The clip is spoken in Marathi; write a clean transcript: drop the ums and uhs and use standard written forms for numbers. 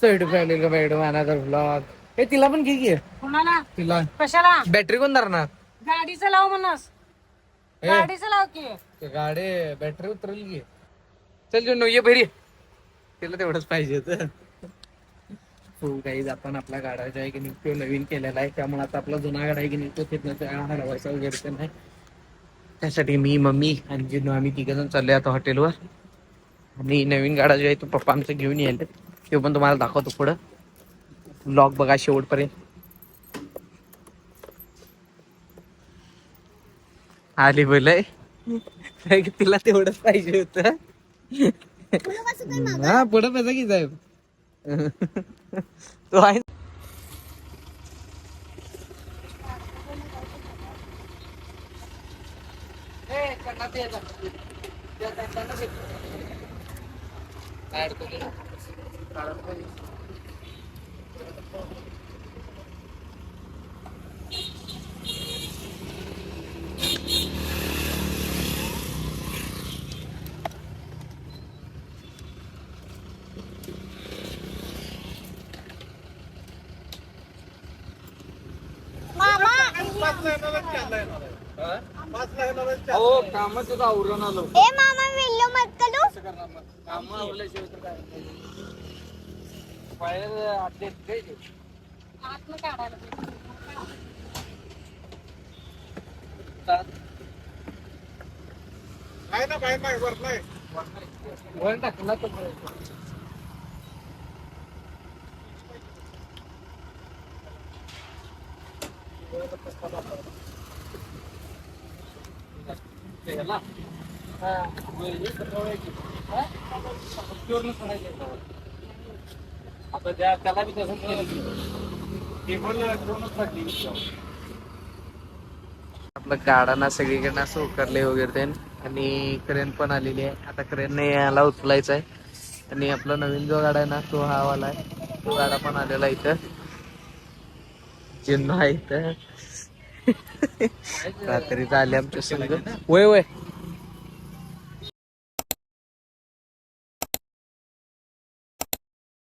Certified another blog. हे तिला पण घे की. कोणाला तिला कशाला बॅटरी कोण धरणार? गाडीचं लाव म्हणस. गाडीचं लाव की. गाडी बॅटरी उतरल की. चल जो ये भरी तिला तेवढंच पाहिजे होतं. हो काही आपण आपला गाडा जो आहे की नाही तो नवीन केलेला आहे, त्यामुळे आता आपला जुना गाडा आहे की नाही तो तिथनं हलवायचा वगैरे तर नाही. त्यासाठी मी मम्मी आणि जिन्नू आम्ही तिघ जण चाललोय आता हॉटेलवर. आणि नवीन गाडा जो आहे तो पप्पा आमचं घेऊन यायला, तो पण तुम्हाला दाखवतो पुढं. ब्लॉग बघा शेवटपर्यंत. आली बोलय तिला तेवढंच पाहिजे होतं. हा पुढं बसा की साहेब. तो आहे. हो कामाचं आवरून आलो. ए मामा व्हिडिओ मत करू. काम आवरल्याशिवाय तर काय बाहेर आत काय आतनं काढायला काय ना बाहेर नाही वर नाही वर टाकला तर आता त्याला बी तसंच आपलं गाडाना सगळीकडनं असं उकरले वगैरे ते. आणि क्रेन पण आलेली आहे. आता क्रेनने याला उचलायचं आहे. आणि आपला नवीन जो गाडा आहे ना तो हा वाला आहे. तो गाडा पण आलेला इथं. चिन्ह आहे इथं. रात्रीच आले आमच्या संग. वय वय